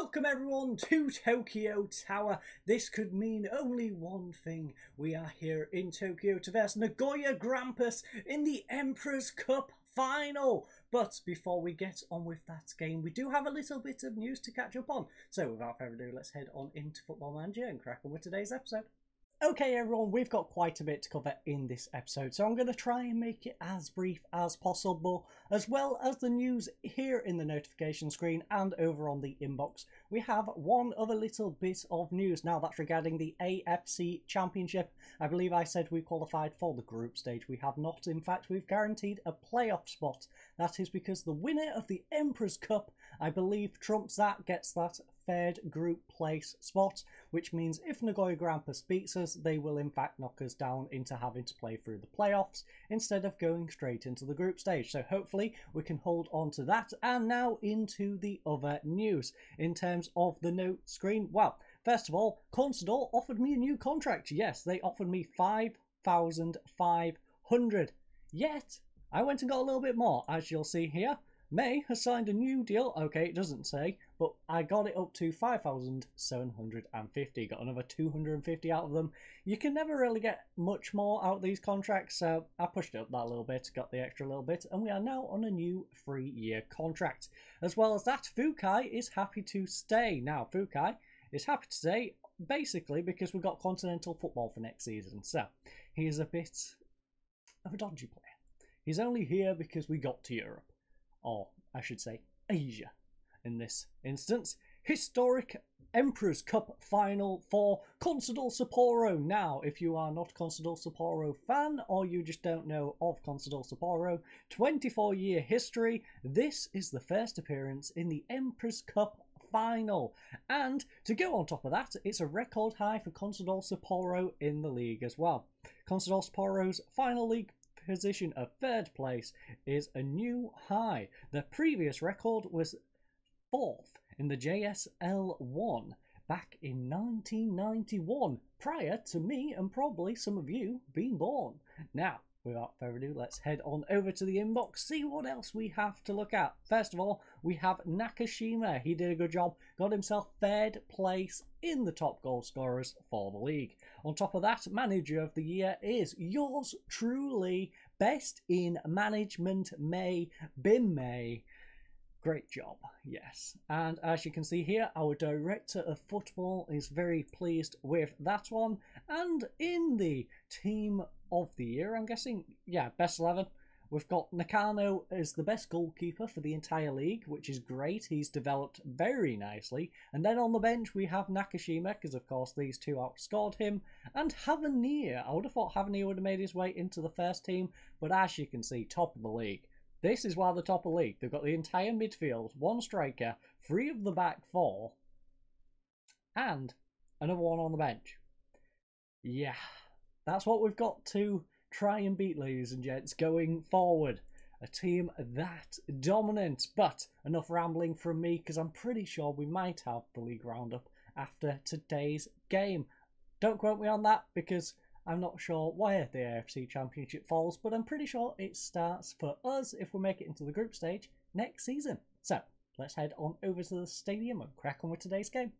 Welcome everyone to Tokyo Tower. This could mean only one thing. We are here in Tokyo to verse Nagoya Grampus in the Emperor's Cup final. But before we get on with that game, we do have a little bit of news to catch up on. So without further ado, let's head on into Football Manager and crack on with today's episode. Okay everyone, we've got quite a bit to cover in this episode, so I'm going to try and make it as brief as possible, as well as the news here in the notification screen and over on the inbox. We have one other little bit of news now, that's regarding the AFC Championship. I believe I said we qualified for the group stage. We have not. In fact, we've guaranteed a playoff spot. That is because the winner of the Emperor's Cup, I believe, trumps that, gets that third group place spot, which means if Nagoya Grampus beats us, they will in fact knock us down into having to play through the playoffs instead of going straight into the group stage. So hopefully we can hold on to that. And now into the other news in terms of the note screen. Well, first of all, Consadole offered me a new contract. Yes, they offered me 5,500. Yet I went and got a little bit more, as you'll see here. May has signed a new deal. Okay, it doesn't say, but I got it up to 5,750. Got another 250 out of them. You can never really get much more out of these contracts, so I pushed it up that little bit, got the extra little bit, and we are now on a new 3-year contract. As well as that, Fukai is happy to stay. Now, Fukai is happy to stay basically because we've got continental football for next season, so he is a bit of a dodgy player. He's only here because we got to Europe. Or I should say Asia in this instance. Historic Emperor's Cup final for Consadole Sapporo. Now, if you are not a Consadole Sapporo fan, or you just don't know of Consadole Sapporo, 24-year history, this is the first appearance in the Emperor's Cup final. And to go on top of that, it's a record high for Consadole Sapporo in the league as well. Consadole Sapporo's final league position of third place is a new high. The previous record was 4th in the JSL1 back in 1991, prior to me and probably some of you being born. Now, without further ado, let's head on over to the inbox, see what else we have to look at. First of all, we have Nakashima. He did a good job, got himself third place in the top goal scorers for the league. On top of that, manager of the year is yours truly, best in management May, Bim May. Great job, yes. And as you can see here, our director of football is very pleased with that one. And in the team of the year, I'm guessing, yeah, best 11, we've got Nakano as the best goalkeeper for the entire league, which is great. He's developed very nicely. And then on the bench, we have Nakashima, because of course these two outscored him. And Havanir. I would have thought Havanir would have made his way into the first team, but as you can see, top of the league. This is why they're top of the league. They've got the entire midfield, one striker, 3 of the back 4, and another one on the bench. Yeah, that's what we've got to try and beat, ladies and gents, going forward. A team that dominant. But enough rambling from me, because I'm pretty sure we might have the league roundup after today's game. Don't quote me on that, because I'm not sure where the AFC Championship falls, but I'm pretty sure it starts for us if we make it into the group stage next season. So let's head on over to the stadium and crack on with today's game.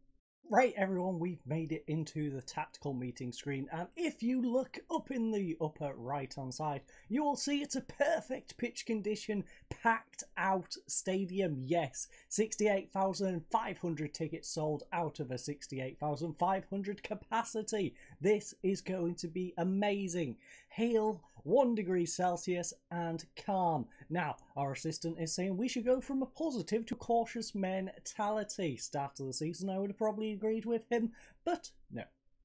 Right everyone, we've made it into the tactical meeting screen, and if you look up in the upper right hand side, you will see it's a perfect pitch condition, packed out stadium. Yes, 68,500 tickets sold out of a 68,500 capacity. This is going to be amazing. Hail, 1 degree Celsius and calm. Now, our assistant is saying we should go from a positive to cautious mentality. Start of the season, I would have probably agreed with him, but no,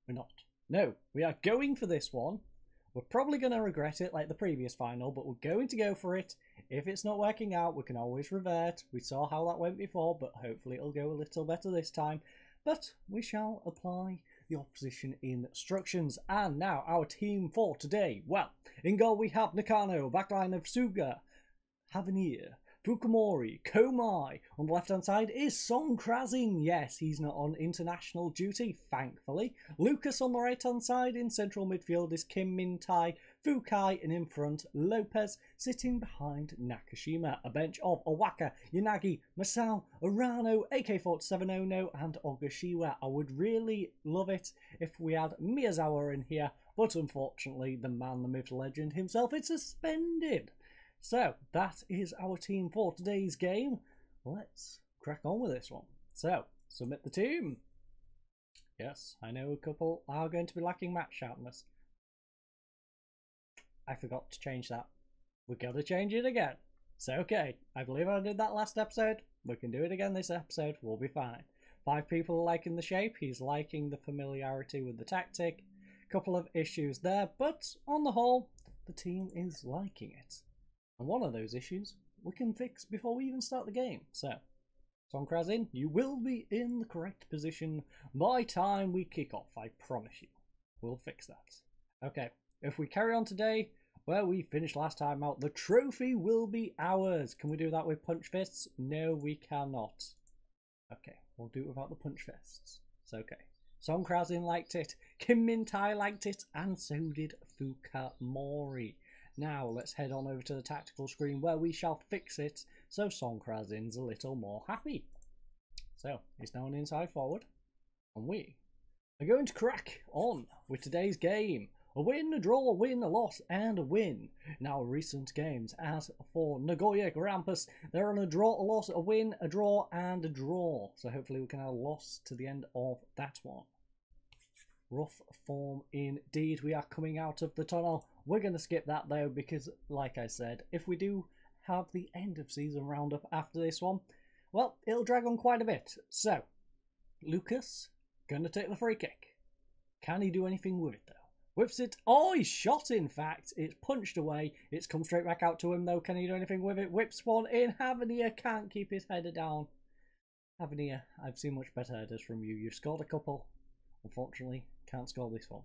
we're not. No, we are going for this one. We're probably going to regret it like the previous final, but we're going to go for it. If it's not working out, we can always revert. We saw how that went before, but hopefully it'll go a little better this time. But we shall apply the opposition instructions. And now our team for today. Well, in goal we have Nakano, backline of Suga, Havanir, Fukumori, Komai. On the left-hand side is Song Krazin. Yes, he's not on international duty, thankfully. Lucas on the right-hand side. In central midfield is Kim Min-tai, Fukai, and in front, Lopez, sitting behind Nakashima. A bench of Owaka, Yanagi, Masao, Urano, AK-47 Ono, and Ogashiwa. I would really love it if we had Miyazawa in here, but unfortunately, the man, the myth, legend himself is suspended. So, that is our team for today's game. Let's crack on with this one. So, submit the team. Yes, I know a couple are going to be lacking match sharpness. I forgot to change that. We gotta change it again. So, okay, I believe I did that last episode. We can do it again this episode. We'll be fine. 5 people are liking the shape. He's liking the familiarity with the tactic. Couple of issues there, but on the whole, the team is liking it. And one of those issues we can fix before we even start the game. So, Songkrazin, you will be in the correct position by time we kick off, I promise you. We'll fix that. Okay, if we carry on today where we finished last time out, the trophy will be ours. Can we do that with punch fists? No, we cannot. Okay, we'll do it without the punch fists. It's okay. Songkrazin liked it, Kim Min-tae liked it, and so did Fukamori. Now let's head on over to the tactical screen where we shall fix it so Songkrazin's a little more happy. So he's now an inside forward, and we are going to crack on with today's game. A win, a draw, a win, a loss, and a win. In our recent games, as for Nagoya Grampus, they're on a draw, a loss, a win, a draw, and a draw. So hopefully we can have a loss to the end of that one. Rough form indeed. We are coming out of the tunnel. We're going to skip that though because, like I said, if we do have the end of season roundup after this one, well, it'll drag on quite a bit. So, Lucas, going to take the free kick. Can he do anything with it though? Whips it. Oh, he's shot in fact. It's punched away. It's come straight back out to him though. Can he do anything with it? Whips one in. Havanir can't keep his header down. Havanir, I've seen much better headers from you. You've scored a couple. Unfortunately, can't score this one.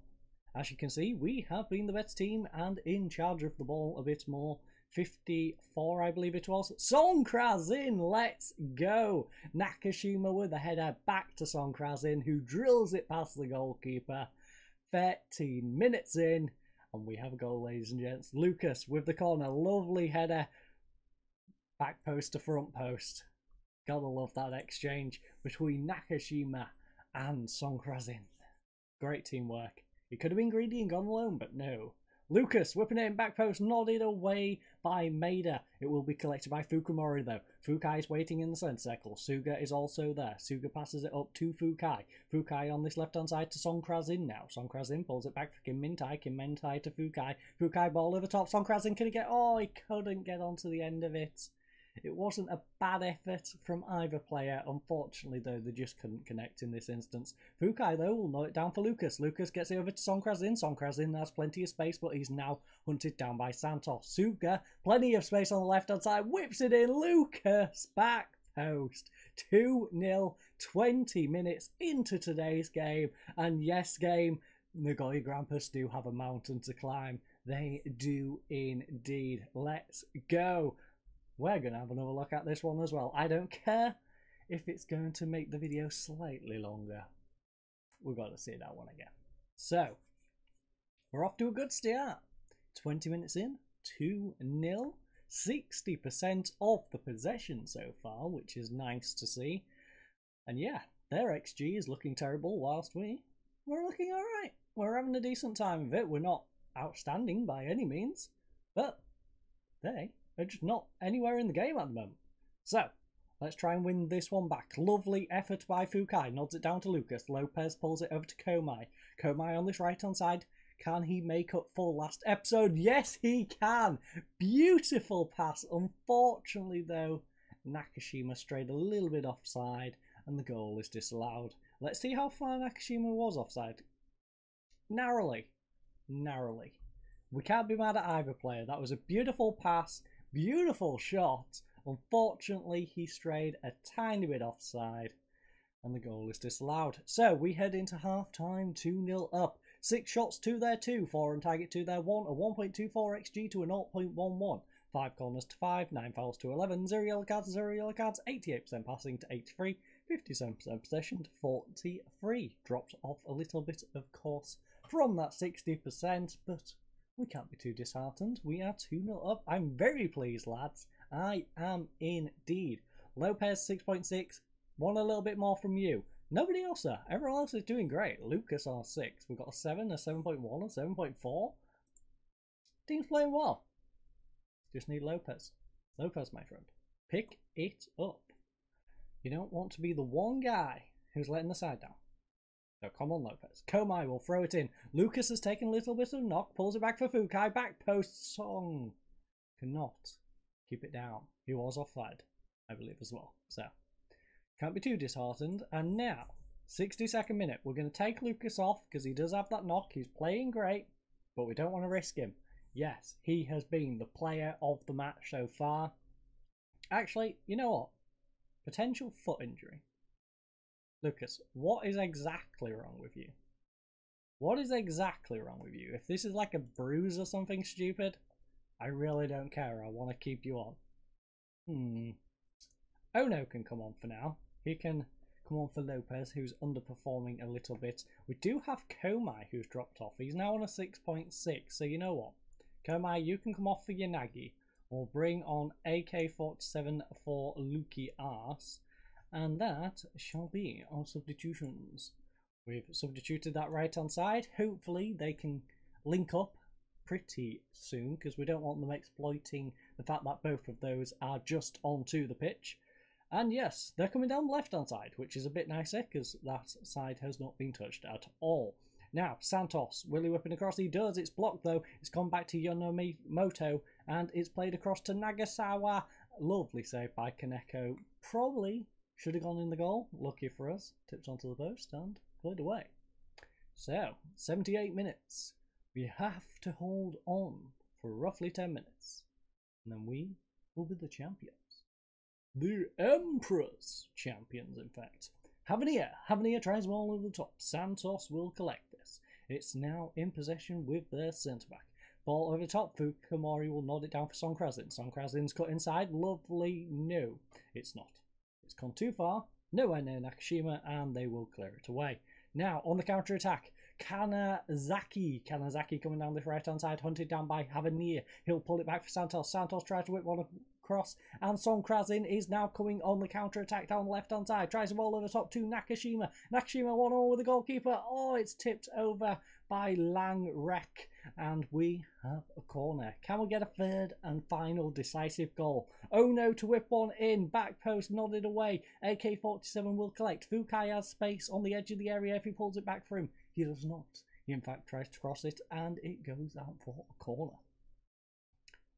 As you can see, we have been the better team and in charge of the ball a bit more. 54, I believe it was. Songkrazin, let's go. Nakashima with a header back to Songkrazin, who drills it past the goalkeeper. 13 minutes in, and we have a goal, ladies and gents. Lucas with the corner, lovely header. Back post to front post. Gotta love that exchange between Nakashima and Songkrazin. Great teamwork. He could have been greedy and gone alone, but no. Lucas whipping it in back post, nodded away by Maeda. It will be collected by Fukamori though. Fukai is waiting in the centre circle. Suga is also there. Suga passes it up to Fukai. Fukai on this left hand side to Songkrazin now. Songkrazin pulls it back for Kim Min-tae. Kim Min-tae to Fukai. Fukai ball over top. Songkrazin, can he get... Oh, he couldn't get onto the end of it. It wasn't a bad effort from either player. Unfortunately, though, they just couldn't connect in this instance. Fukai, though, will knock it down for Lucas. Lucas gets it over to Songkrazin. Songkrazin has plenty of space, but he's now hunted down by Santos. Suga, plenty of space on the left-hand side, whips it in. Lucas, back post. 2-0, 20 minutes into today's game. And yes, game, Nagoya Grampus do have a mountain to climb. They do indeed. Let's go. We're going to have another look at this one as well. I don't care if it's going to make the video slightly longer. We've got to see that one again. So, we're off to a good start. 20 minutes in, 2-0. 60% of the possession so far, which is nice to see. And yeah, their XG is looking terrible whilst we're looking alright. We're having a decent time of it. We're not outstanding by any means, but they... they're just not anywhere in the game at the moment. So, let's try and win this one back. Lovely effort by Fukai. Nods it down to Lucas. Lopez pulls it over to Komai. Komai on this right-hand side. Can he make up for last episode? Yes, he can. Beautiful pass. Unfortunately, though, Nakashima strayed a little bit offside, and the goal is disallowed. Let's see how far Nakashima was offside. Narrowly. Narrowly. We can't be mad at either player. That was a beautiful pass. Beautiful shot. Unfortunately, he strayed a tiny bit offside and the goal is disallowed. So we head into half time, 2-0 up. 6 shots to their 2, 4 on target to their 1, a 1.24 XG to a 0.11. 5 corners to 5, 9 fouls to 11, 0 yellow cards, 88% passing to 83, 57% possession to 43. Dropped off a little bit, of course, from that 60%, but We can't be too disheartened. We are 2-0 up. I'm very pleased, lads. I am indeed. Lopez 6.6. Want a little bit more from you. Nobody else there. Everyone else is doing great. Lucas on 6. We've got a 7, a 7.1, a 7.4. Team's playing well. Just need Lopez. Lopez, my friend. Pick it up. You don't want to be the one guy who's letting the side down. So come on, Lopez. Komai will throw it in. Lucas has taken a little bit of knock. Pulls it back for Fukai. Back post. Song cannot keep it down. He was offside, I believe, as well. So can't be too disheartened. And now, 62nd minute. We're going to take Lucas off because he does have that knock. He's playing great, but we don't want to risk him. Yes, he has been the player of the match so far. Actually, you know what? Potential foot injury. Lucas, what is exactly wrong with you? What is exactly wrong with you? If this is like a bruise or something stupid, I really don't care. I want to keep you on. Ono can come on for now. He can come on for Lopez, who's underperforming a little bit. We do have Komai, who's dropped off. He's now on a 6.6. So you know what? Komai, you can come off for Yanagi. Or bring on AK-47 for Luki Arse. And that shall be our substitutions. We've substituted that right hand side. Hopefully they can link up pretty soon, because we don't want them exploiting the fact that both of those are just onto the pitch. And yes, they're coming down the left hand side, which is a bit nicer because that side has not been touched at all. Now, Santos, will he whipping across? He does. It's blocked though. It's gone back to Yonomimoto and it's played across to Nagasawa. Lovely save by Kaneko. Probably should have gone in the goal. Lucky for us. Tipped onto the post and played away. So, 78 minutes. We have to hold on for roughly 10 minutes. And then we will be the champions. The Emperor's champions, in fact. Havanea tries the ball over the top. Santos will collect this. It's now in possession with their centre-back. Ball over the top. Fukamori will nod it down for Son Krasin. Son Krasin's cut inside. Lovely. No, it's not. It's gone too far. Nowhere near Nakashima, and they will clear it away. Now, on the counter-attack, Kanazaki coming down this right-hand side, hunted down by Havanea. He'll pull it back for Santos. Santos tries to whip one across, and Son Krasin is now coming on the counter-attack down the left-hand side. Tries the ball over the top to Nakashima. Nakashima 1-0 with the goalkeeper. Oh, it's tipped over by Lang Rek, and we have a corner. Can we get a third and final decisive goal? Oh no, to whip one in. Back post nodded away. AK-47 will collect. Fukai has space on the edge of the area if he pulls it back for him. He does not. He in fact tries to cross it, and it goes out for a corner.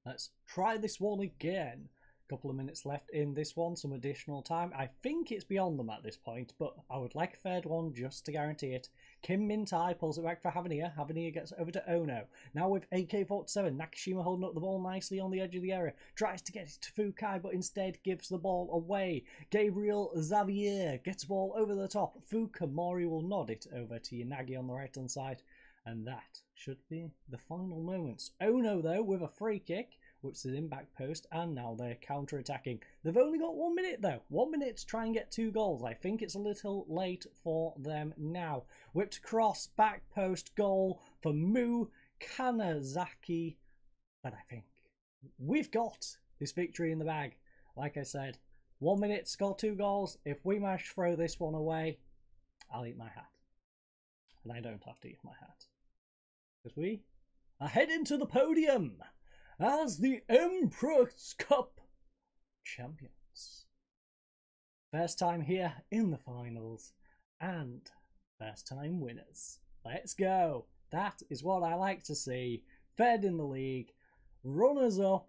Let's try this one again. A couple of minutes left in this one, some additional time. I think it's beyond them at this point, but I would like a third one just to guarantee it. Kim Min-tai pulls it back for Havanea. Havanea gets over to Ono. Now with AK-47, Nakashima holding up the ball nicely on the edge of the area. Tries to get it to Fukai, but instead gives the ball away. Gabriel Xavier gets the ball over the top. Fukamori will nod it over to Yanagi on the right-hand side. And that should be the final moments. Ono, though, with a free kick, whips it in back post, and now they're counter-attacking. They've only got 1 minute, though. 1 minute to try and get 2 goals. I think it's a little late for them now. Whipped across, back post, goal for Mu Kanazaki. But I think we've got this victory in the bag. Like I said, 1 minute, score 2 goals. If we manage to throw this one away, I'll eat my hat. And I don't have to eat my hat, because we are heading to the podium as the Emperor's Cup champions. First time here in the finals and first time winners. Let's go. That is what I like to see. Third in the league, runners up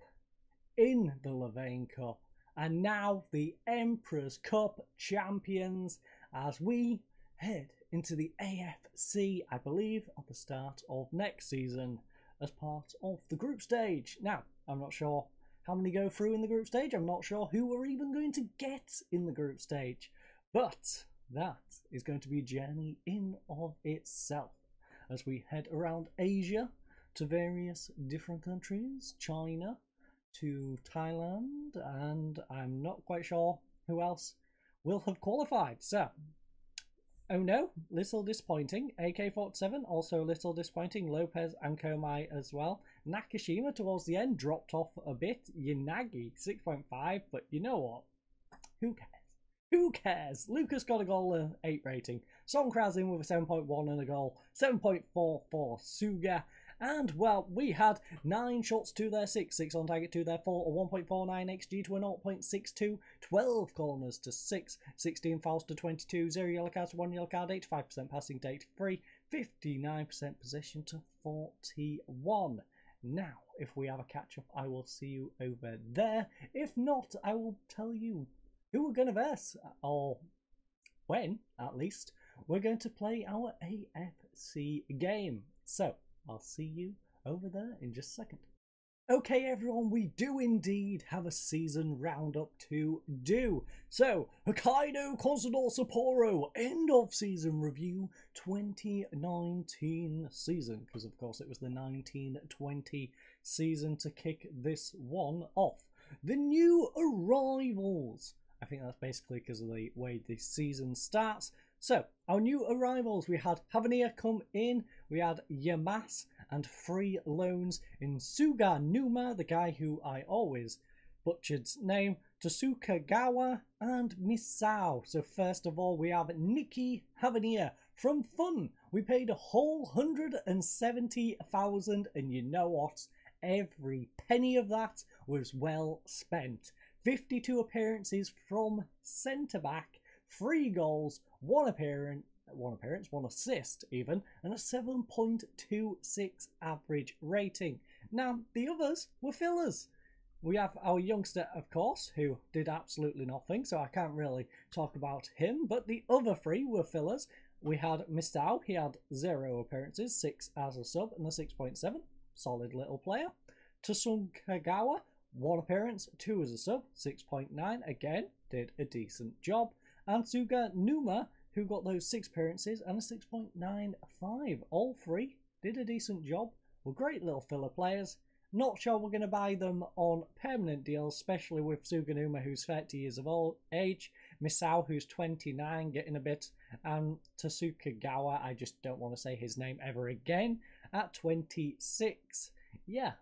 in the Levain Cup, and now the Emperor's Cup champions as we head into the AFC, I believe, at the start of next season as part of the group stage. Now, I'm not sure how many go through in the group stage. I'm not sure who we're even going to get in the group stage. But that is going to be a journey in of itself as we head around Asia to various different countries, China to Thailand, and I'm not quite sure who else will have qualified. So, oh no, little disappointing. AK-47, also a little disappointing. Lopez and Komai as well. Nakashima towards the end dropped off a bit. Yanagi, 6.5, but you know what? Who cares? Who cares? Lucas got a goal and 8 rating. Song Krazin with a 7.1 and a goal. 7.4 for Suga. And, well, we had 9 shots to their 6, 6 on target to their 4, a 1.49 XG to a 0.62, 12 corners to 6, 16 fouls to 22, 0 yellow cards to 1 yellow card, 85% passing to 83, 59% possession to 41. Now, if we have a catch-up, I will see you over there. If not, I will tell you who we're going to verse, or when, at least, we're going to play our AFC game. So, I'll see you over there in just a second. Okay everyone, we do indeed have a season roundup to do. So, Hokkaido Consadole Sapporo, end of season review 2019 season. Because of course it was the 1920 season to kick this one off. The new arrivals. I think that's basically because of the way the season starts. So, our new arrivals, we had Havanir come in, we had Yamas and 3 loans in Suga Numa, the guy who I always butchered's name, Tsukagawa and Misao. So first of all, we have Nikki Havanir from Fun. We paid a whole 170,000 and you know what? Every penny of that was well spent. 52 appearances from centre-back, 3 goals, 1 appearance, 1 assist even, and a 7.26 average rating. Now, the others were fillers. We have our youngster, of course, who did absolutely nothing, so I can't really talk about him, but the other 3 were fillers. We had Misao, he had 0 appearances, 6 as a sub, and a 6.7. Solid little player. Tsukagawa, 1 appearance, 2 as a sub, 6.9. Again, did a decent job. And Suga Numa, who got those 6 appearances and a 6.95. All 3 did a decent job. Were great little filler players. Not sure we're going to buy them on permanent deals, especially with Suga Numa, who's 30 years of age. Misao, who's 29, getting a bit. And Tsukagawa, I just don't want to say his name ever again, at 26. Yeah,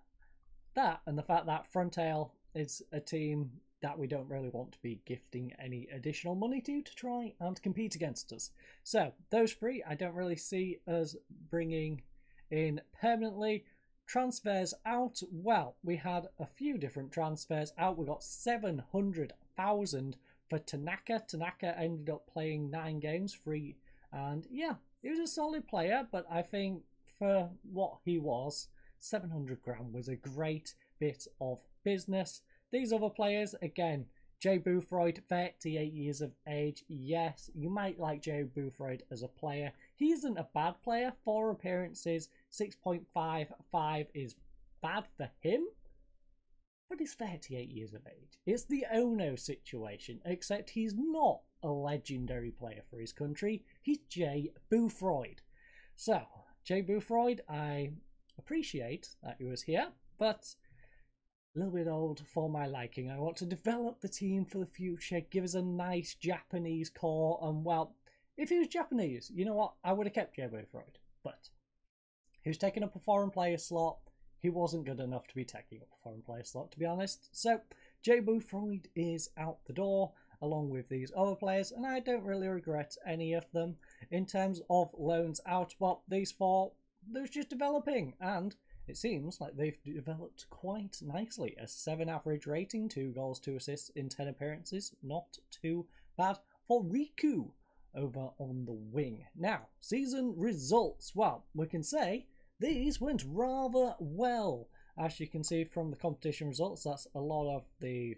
that and the fact that Frontale is a team that we don't really want to be gifting any additional money to try and compete against us. So, those 3 I don't really see us bringing in permanently. Transfers out, well, we had a few different transfers out. We got 700,000 for Tanaka. Tanaka ended up playing 9 games free, and yeah, he was a solid player, but I think for what he was, 700 grand was a great bit of business. These other players, again, Jay Boothroyd, 38 years of age. Yes, you might like Jay Boothroyd as a player. He isn't a bad player. 4 appearances, 6.55 is bad for him. But he's 38 years of age. It's the Ono situation, except he's not a legendary player for his country. He's Jay Boothroyd. So, Jay Boothroyd, I appreciate that he was here, but a little bit old for my liking. I want to develop the team for the future, give us a nice Japanese core, and well, if he was Japanese, you know what, I would have kept Jay Boothroyd, but he was taking up a foreign player slot. He wasn't good enough to be taking up a foreign player slot, to be honest. So, Jay Boothroyd is out the door, along with these other players, and I don't really regret any of them. In terms of loans out, well, these 4, they're just developing, and it seems like they've developed quite nicely. A 7 average rating, 2 goals, 2 assists in 10 appearances. Not too bad for Riku over on the wing. Now, season results. Well, we can say these went rather well. As you can see from the competition results, that's a lot of the...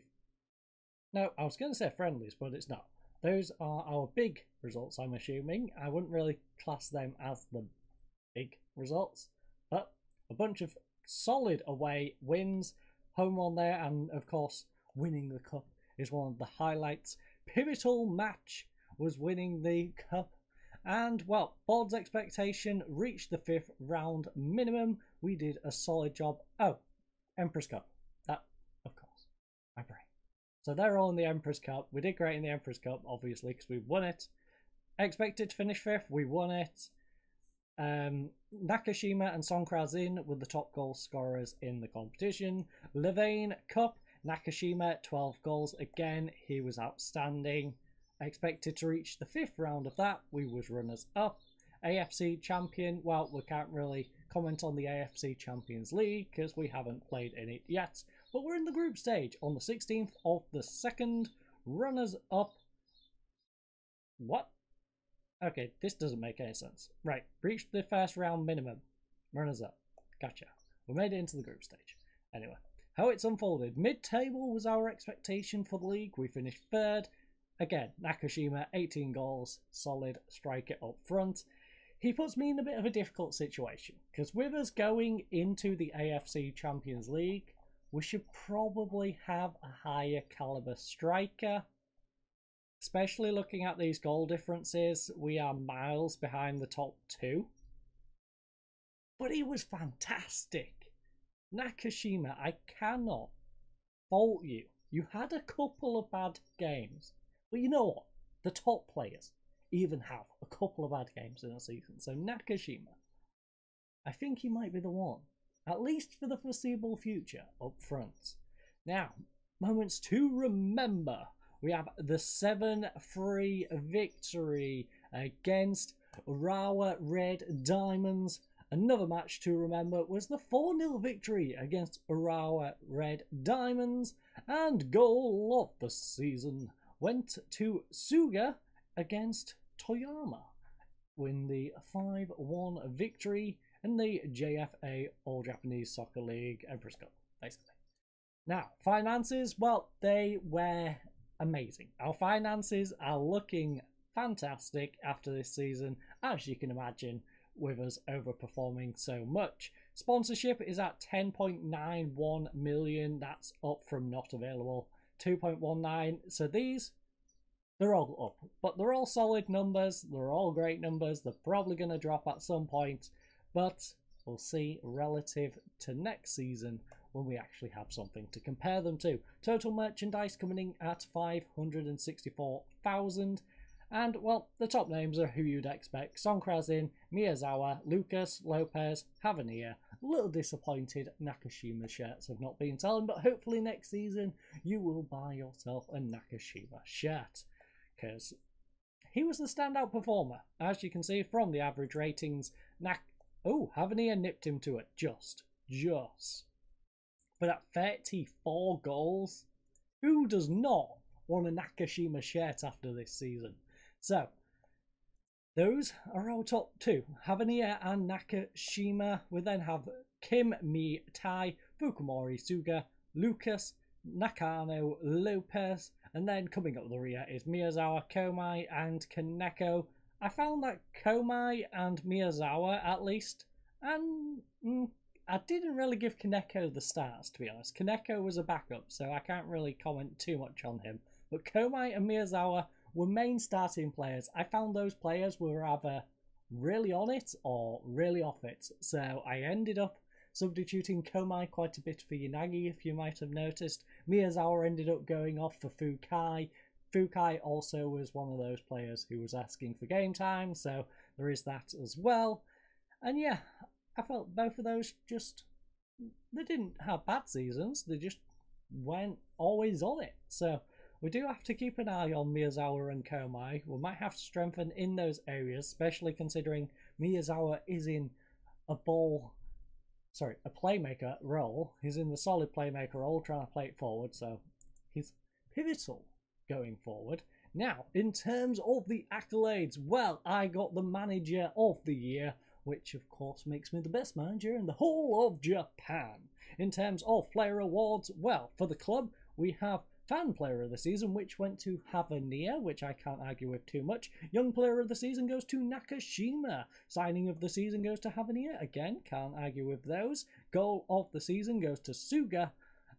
No, I was going to say friendlies, but it's not. Those are our big results, I'm assuming. I wouldn't really class them as the big results, but a bunch of solid away wins, home on there, and of course winning the cup is one of the highlights. Pivotal match was winning the cup, and well, board's expectation reached the 5th round minimum. We did a solid job. Oh, Empress Cup, that of course, my brain. So they're all in the Empress Cup. We did great in the Empress Cup, obviously, because we won it. expected to finish 5th. We won it. Nakashima and Son Krasin were the top goal scorers in the competition. Levain Cup, Nakashima 12 goals. Again, he was outstanding. Expected to reach the 5th round of that. We was runners up. AFC champion, well, we can't really comment on the AFC Champions League because we haven't played in it yet. But we're in the group stage on the 16th of the 2nd. Runners up. What? Okay, this doesn't make any sense. Right, reached the first round minimum. Runners up. Gotcha. We made it into the group stage. Anyway, how it's unfolded. Mid-table was our expectation for the league. We finished 3rd. Again, Nakashima, 18 goals. Solid striker up front. He puts me in a bit of a difficult situation. Because with us going into the AFC Champions League, we should probably have a higher caliber striker. Especially looking at these goal differences, we are miles behind the top 2. But he was fantastic. Nakashima, I cannot fault you. You had a couple of bad games. But you know what? The top players even have a couple of bad games in a season. So Nakashima, I think he might be the one. At least for the foreseeable future up front. Now, moments to remember. We have the 7-3 victory against Urawa Red Diamonds. Another match to remember was the 4-0 victory against Urawa Red Diamonds. And goal of the season went to Suga against Toyama. Win the 5-1 victory in the JFA All Japanese Soccer League Empress Cup, basically. Now, finances, well, they were amazing. Our finances are looking fantastic after this season, as you can imagine, with us overperforming so much. Sponsorship is at 10.91 million. That's up from not available 2.19. So these, they're all up, but they're all solid numbers. They're all great numbers. They're probably going to drop at some point, but we'll see relative to next season when we actually have something to compare them to. Total merchandise coming in at 564,000. And, well, the top names are who you'd expect. Son Krasin, Miyazawa, Lucas, Lopez, Havania. A little disappointed Nakashima shirts have not been selling, but hopefully next season you will buy yourself a Nakashima shirt. Because he was the standout performer. As you can see from the average ratings, Havania nipped him to it. Just. But at 34 goals, who does not want a Nakashima shirt after this season? So, those are our top 2. Havania and Nakashima. We then have Kim Mi Tai, Fukumori Suga, Lucas, Nakano, Lopez, and then coming up the rear is Miyazawa, Komai, and Kaneko. I found that Komai and Miyazawa, at least, and I didn't really give Kaneko the stars, to be honest. Kaneko was a backup, so I can't really comment too much on him. But Komai and Miyazawa were main starting players. I found those players were either really on it or really off it. So I ended up substituting Komai quite a bit for Yanagi, if you might have noticed. Miyazawa ended up going off for Fukai. Fukai also was one of those players who was asking for game time, so there is that as well. And yeah, I felt both of those they didn't have bad seasons, they just weren't always on it. So we do have to keep an eye on Miyazawa and Komai. We might have to strengthen in those areas, especially considering Miyazawa is in a playmaker role. He's in the solid playmaker role, trying to play it forward, so he's pivotal going forward. Now, in terms of the accolades, well, I got the Manager of the Year, which of course makes me the best manager in the whole of Japan. In terms of player awards, well, for the club, we have Fan Player of the Season, which went to Havania, which I can't argue with too much. Young Player of the Season goes to Nakashima. Signing of the Season goes to Havania. Again, can't argue with those. Goal of the Season goes to Suga.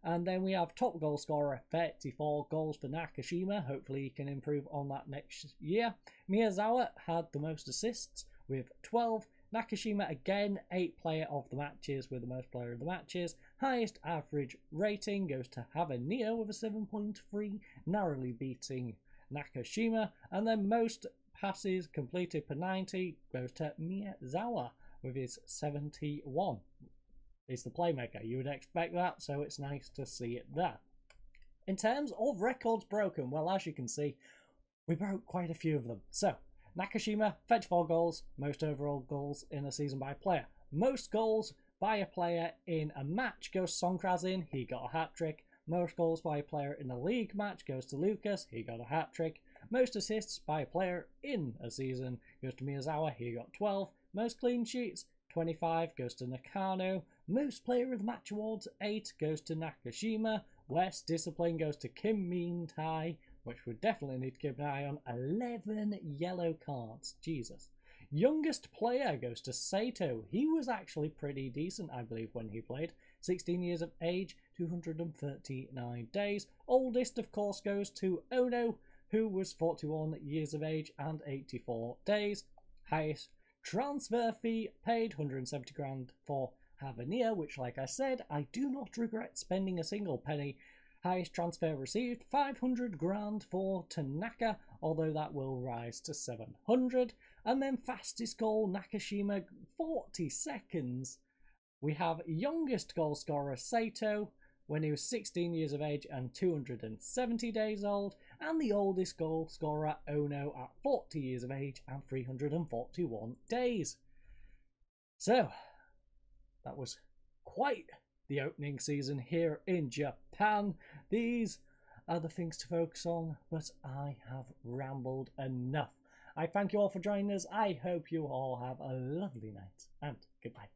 And then we have top goal scorer, 34 goals for Nakashima. Hopefully he can improve on that next year. Miyazawa had the most assists with 12. Nakashima again, 8 player of the matches with the most player of the matches. Highest average rating goes to Havania with a 7.3, narrowly beating Nakashima. And then most passes completed per 90 goes to Miyazawa with his 71. He's the playmaker. You would expect that, so it's nice to see it there. In terms of records broken, well, as you can see, we broke quite a few of them. So, Nakashima, 34 goals, most overall goals in a season by a player. Most goals by a player in a match goes to Songkrasin, he got a hat-trick. Most goals by a player in a league match goes to Lucas, he got a hat-trick. Most assists by a player in a season goes to Miyazawa, he got 12. Most clean sheets, 25, goes to Nakano. Most player of the match awards, 8, goes to Nakashima. Worst discipline goes to Kim Min-tae, which we definitely need to keep an eye on. 11 yellow cards. Jesus. Youngest player goes to Sato. He was actually pretty decent, I believe, when he played. 16 years of age, 239 days. Oldest, of course, goes to Ono, who was 41 years of age and 84 days. Highest transfer fee paid, 170 grand for Havanir, which, like I said, I do not regret spending a single penny. Highest transfer received, 500 grand for Tanaka, although that will rise to 700. And then fastest goal, Nakashima, 40 seconds. We have youngest goal scorer, Sato, when he was 16 years of age and 270 days old. And the oldest goal scorer, Ono, at 40 years of age and 341 days. So, that was quite the opening season here in Japan. These are the things to focus on, but I have rambled enough. I thank you all for joining us. I hope you all have a lovely night, and goodbye.